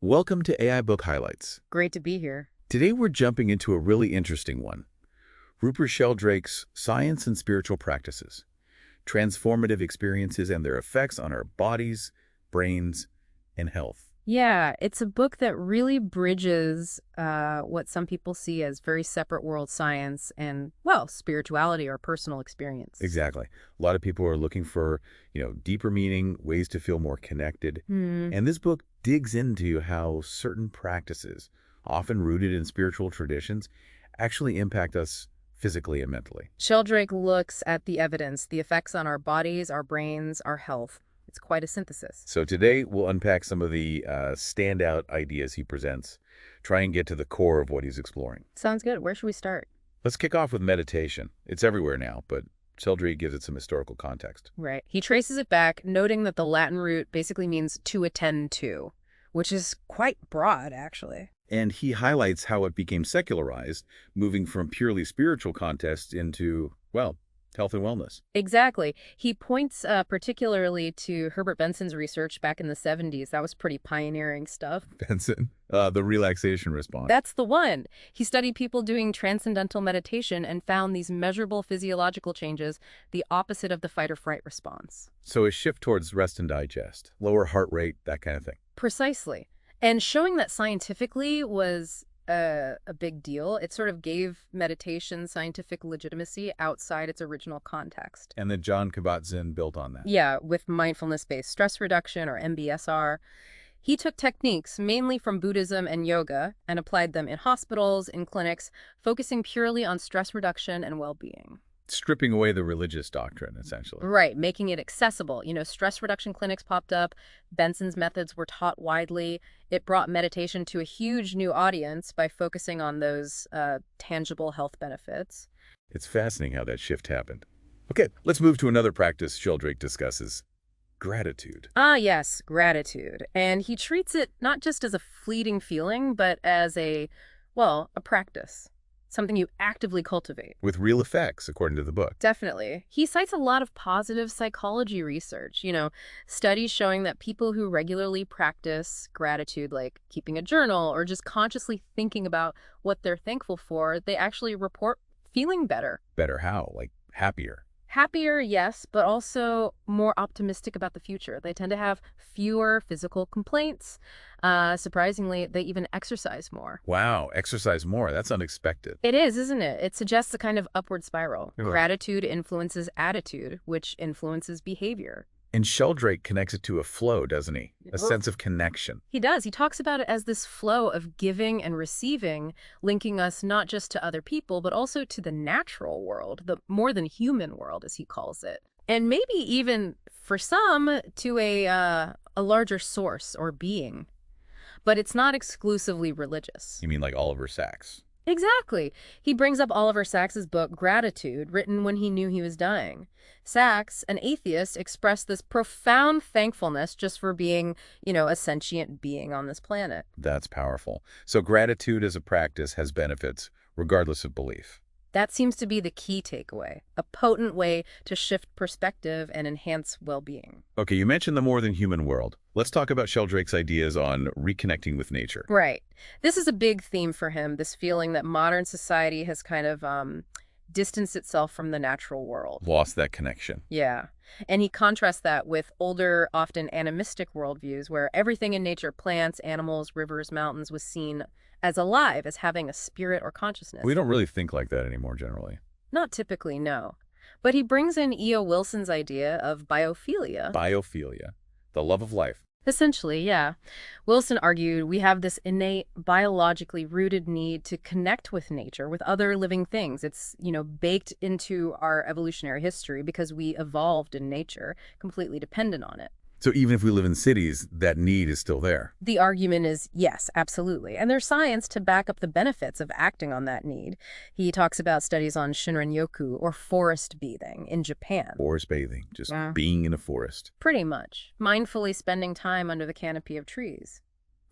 Welcome to AI Book Highlights. Great to be here. Today we're jumping into a really interesting one. Rupert Sheldrake's Science and Spiritual Practices, Transformative Experiences and Their Effects on Our Bodies, Brains, and Health. Yeah, it's a book that really bridges what some people see as very separate world science and, well, spirituality or personal experience. Exactly. A lot of people are looking for, deeper meaning, ways to feel more connected. And this book digs into how certain practices, often rooted in spiritual traditions, actually impact us physically and mentally. Sheldrake looks at the evidence, the effects on our bodies, our brains, our health. It's quite a synthesis. So today we'll unpack some of the standout ideas he presents, try and get to the core of what he's exploring. Sounds good. Where should we start? Let's kick off with meditation. It's everywhere now, but Sheldrake gives it some historical context. Right. He traces it back, noting that the Latin root basically means to attend to, which is quite broad, actually. And he highlights how it became secularized, moving from purely spiritual contexts into, well, health and wellness. Exactly. He points particularly to Herbert Benson's research back in the 70s. That was pretty pioneering stuff. Benson, the relaxation response. That's the one. He studied people doing transcendental meditation and found these measurable physiological changes, the opposite of the fight or fright response. So a shift towards rest and digest, lower heart rate, that kind of thing. Precisely. And showing that scientifically was a big deal. It sort of gave meditation scientific legitimacy outside its original context. And then John Kabat-Zinn built on that. Yeah, with mindfulness-based stress reduction, or MBSR. He took techniques mainly from Buddhism and yoga and applied them in hospitals, in clinics, focusing purely on stress reduction and well-being. Stripping away the religious doctrine, essentially. Right, making it accessible. Stress reduction clinics popped up. Benson's methods were taught widely. It brought meditation to a huge new audience by focusing on those tangible health benefits. It's fascinating how that shift happened. Okay, let's move to another practice Sheldrake discusses, gratitude. Ah, yes, gratitude. And he treats it not just as a fleeting feeling, but as a practice. Something you actively cultivate. With real effects, according to the book. Definitely. He cites a lot of positive psychology research, studies showing that people who regularly practice gratitude, like keeping a journal or just consciously thinking about what they're thankful for, they actually report feeling better. Better how? Like happier? Happier, yes, but also more optimistic about the future. They tend to have fewer physical complaints. Surprisingly, they even exercise more. Wow, exercise more. That's unexpected. It is, isn't it? It suggests a kind of upward spiral. Ugh. Gratitude influences attitude, which influences behavior. And Sheldrake connects it to a flow, doesn't he? A sense of connection. He does. He talks about it as this flow of giving and receiving, linking us not just to other people, but also to the natural world, the more than human world, as he calls it. And maybe even, for some, to a larger source or being. But it's not exclusively religious. You mean like Oliver Sacks? Exactly. He brings up Oliver Sacks's book, Gratitude, written when he knew he was dying. Sacks, an atheist, expressed this profound thankfulness just for being, a sentient being on this planet. That's powerful. So gratitude as a practice has benefits, regardless of belief. That seems to be the key takeaway, a potent way to shift perspective and enhance well-being. Okay, you mentioned the more than human world. Let's talk about Sheldrake's ideas on reconnecting with nature. Right. This is a big theme for him, this feeling that modern society has kind of distanced itself from the natural world. Lost that connection. Yeah. And he contrasts that with older, often animistic worldviews where everything in nature, plants, animals, rivers, mountains, was seen as alive, as having a spirit or consciousness. We don't really think like that anymore, generally. Not typically, no. But he brings in E.O. Wilson's idea of biophilia. Biophilia, the love of life. Essentially, yeah. Wilson argued we have this innate, biologically rooted need to connect with nature, with other living things. It's, baked into our evolutionary history because we evolved in nature, completely dependent on it. So even if we live in cities, that need is still there. The argument is yes, absolutely. And there's science to back up the benefits of acting on that need. He talks about studies on Shinrin-yoku, or forest bathing, in Japan. Forest bathing, just being in a forest. Pretty much. Mindfully spending time under the canopy of trees.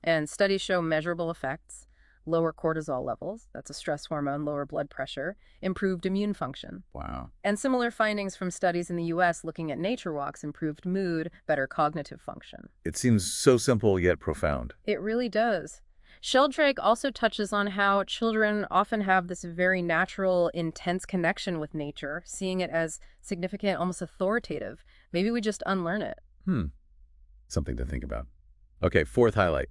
And studies show measurable effects. lower cortisol levels, that's a stress hormone, lower blood pressure, improved immune function. Wow. And similar findings from studies in the US looking at nature walks improved mood, better cognitive function. It seems so simple yet profound. It really does. Sheldrake also touches on how children often have this very natural, intense connection with nature, seeing it as significant, almost authoritative. Maybe we just unlearn it. Something to think about. Okay, fourth highlight.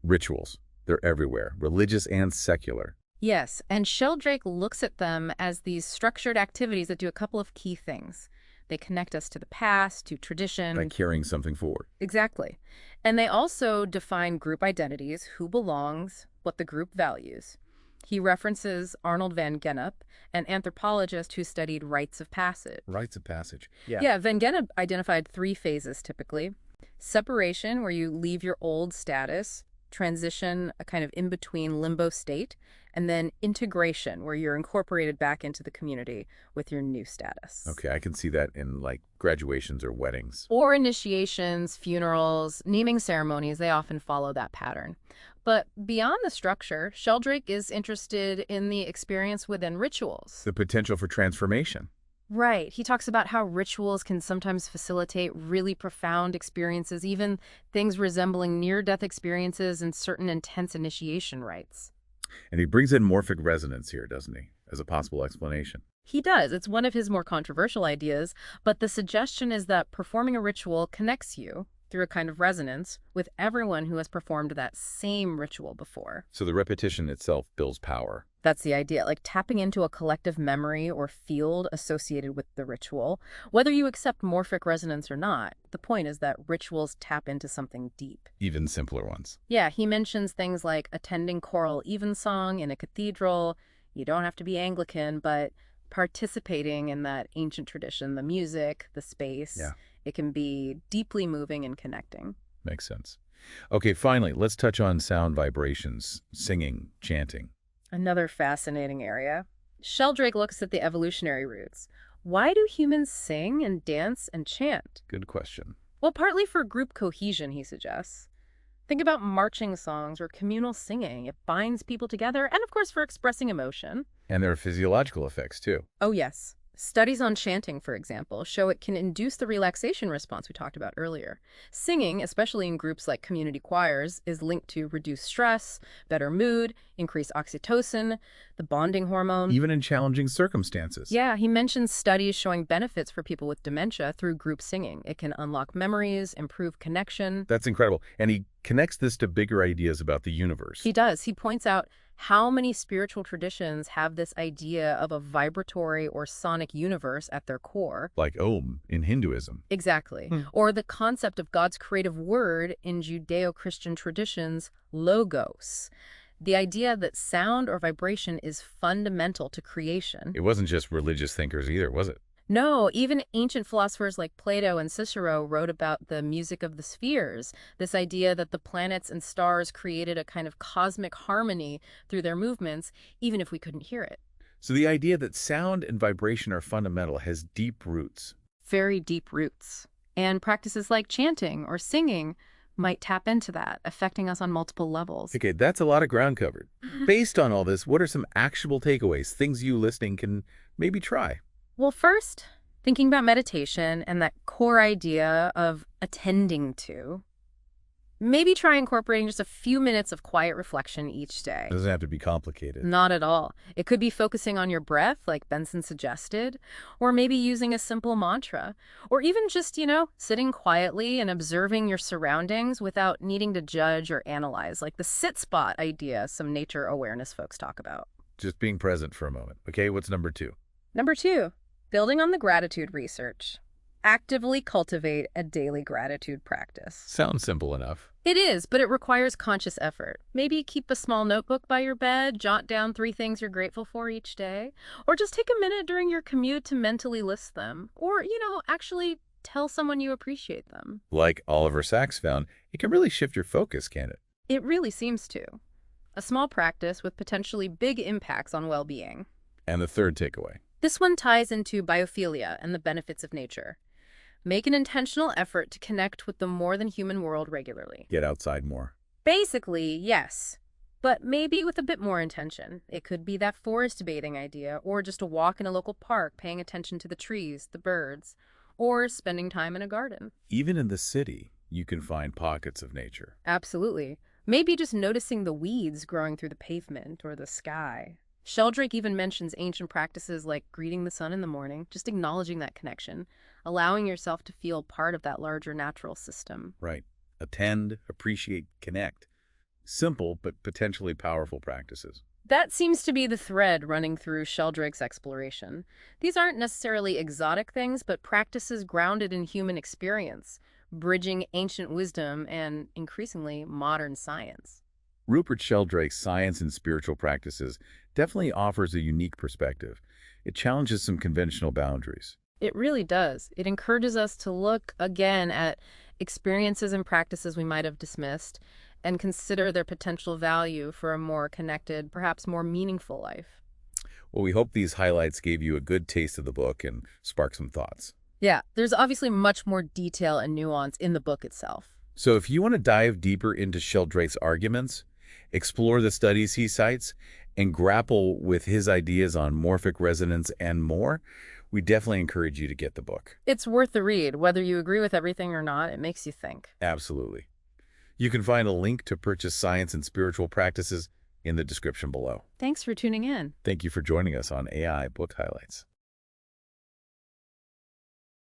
Rituals. They're everywhere, religious and secular. Yes, and Sheldrake looks at them as these structured activities that do a couple of key things. They connect us to the past, to tradition. By carrying something forward. Exactly. And they also define group identities, who belongs, what the group values. He references Arnold van Gennep, an anthropologist who studied rites of passage. Rites of passage. Yeah, van Gennep identified 3 phases typically. Separation, where you leave your old status, transition, a kind of in-between limbo state, and then integration, where you're incorporated back into the community with your new status. Okay, I can see that in like graduations or weddings. Or initiations, funerals, naming ceremonies, they often follow that pattern. But beyond the structure, Sheldrake is interested in the experience within rituals. The potential for transformation. Right. He talks about how rituals can sometimes facilitate really profound experiences, even things resembling near-death experiences and certain intense initiation rites. And he brings in morphic resonance here, doesn't he, as a possible explanation. He does. It's one of his more controversial ideas, but the suggestion is that performing a ritual connects you, through a kind of resonance, with everyone who has performed that same ritual before. So the repetition itself builds power. That's the idea, like tapping into a collective memory or field associated with the ritual. Whether you accept morphic resonance or not, the point is that rituals tap into something deep. Even simpler ones. Yeah, he mentions things like attending choral evensong in a cathedral. You don't have to be Anglican, but participating in that ancient tradition, the music, the space. Yeah. It can be deeply moving and connecting. Makes sense. Okay, finally, let's touch on sound vibrations, singing, chanting. Another fascinating area. Sheldrake looks at the evolutionary roots. Why do humans sing and dance and chant? Good question. Well, partly for group cohesion, he suggests. Think about marching songs or communal singing. It binds people together, and of course for expressing emotion. And there are physiological effects, too. Oh, yes. Studies on chanting, for example, show it can induce the relaxation response we talked about earlier. Singing, especially in groups like community choirs, is linked to reduced stress, better mood, increased oxytocin, the bonding hormone. Even in challenging circumstances. Yeah, he mentions studies showing benefits for people with dementia through group singing. It can unlock memories, improve connection. That's incredible. And he connects this to bigger ideas about the universe. He does. He points out how many spiritual traditions have this idea of a vibratory or sonic universe at their core. Like Om in Hinduism. Exactly. Or the concept of God's creative word in Judeo-Christian traditions, logos. The idea that sound or vibration is fundamental to creation. It wasn't just religious thinkers either, was it? No, even ancient philosophers like Plato and Cicero wrote about the music of the spheres, this idea that the planets and stars created a kind of cosmic harmony through their movements, even if we couldn't hear it. So the idea that sound and vibration are fundamental has deep roots. Very deep roots. And practices like chanting or singing might tap into that, affecting us on multiple levels. Okay, that's a lot of ground covered. Based on all this, what are some actionable takeaways, things you listening can maybe try? Well, first, thinking about meditation and that core idea of attending to. Maybe try incorporating just a few minutes of quiet reflection each day. Doesn't have to be complicated. Not at all. It could be focusing on your breath, like Benson suggested, or maybe using a simple mantra, or even just, sitting quietly and observing your surroundings without needing to judge or analyze, like the sit spot idea some nature awareness folks talk about. Just being present for a moment. Okay, what's number 2? Number 2, building on the gratitude research. Actively cultivate a daily gratitude practice. Sounds simple enough. It is, but it requires conscious effort. Maybe keep a small notebook by your bed, jot down 3 things you're grateful for each day, or just take a minute during your commute to mentally list them, or, actually tell someone you appreciate them. Like Oliver Sacks found, it can really shift your focus, can't it? It really seems to. A small practice with potentially big impacts on well-being. And the third takeaway. This one ties into biophilia and the benefits of nature. Make an intentional effort to connect with the more-than-human world regularly. Get outside more. Basically, yes. but maybe with a bit more intention. It could be that forest bathing idea, or just a walk in a local park, paying attention to the trees, the birds, or spending time in a garden. Even in the city, you can find pockets of nature. Absolutely. Maybe just noticing the weeds growing through the pavement or the sky. Sheldrake even mentions ancient practices like greeting the sun in the morning, just acknowledging that connection, allowing yourself to feel part of that larger natural system. Right. Attend, appreciate, connect. Simple but potentially powerful practices. That seems to be the thread running through Sheldrake's exploration. These aren't necessarily exotic things, but practices grounded in human experience, bridging ancient wisdom and, increasingly, modern science. Rupert Sheldrake's Science and Spiritual Practices definitely offers a unique perspective. It challenges some conventional boundaries. It really does. It encourages us to look again at experiences and practices we might have dismissed and consider their potential value for a more connected, perhaps more meaningful life. Well, we hope these highlights gave you a good taste of the book and sparked some thoughts. Yeah, there's obviously much more detail and nuance in the book itself. So if you want to dive deeper into Sheldrake's arguments, explore the studies he cites, and grapple with his ideas on morphic resonance and more, we definitely encourage you to get the book. It's worth the read. Whether you agree with everything or not, it makes you think. Absolutely. You can find a link to purchase Science and Spiritual Practices in the description below. Thanks for tuning in. Thank you for joining us on AI Book Highlights.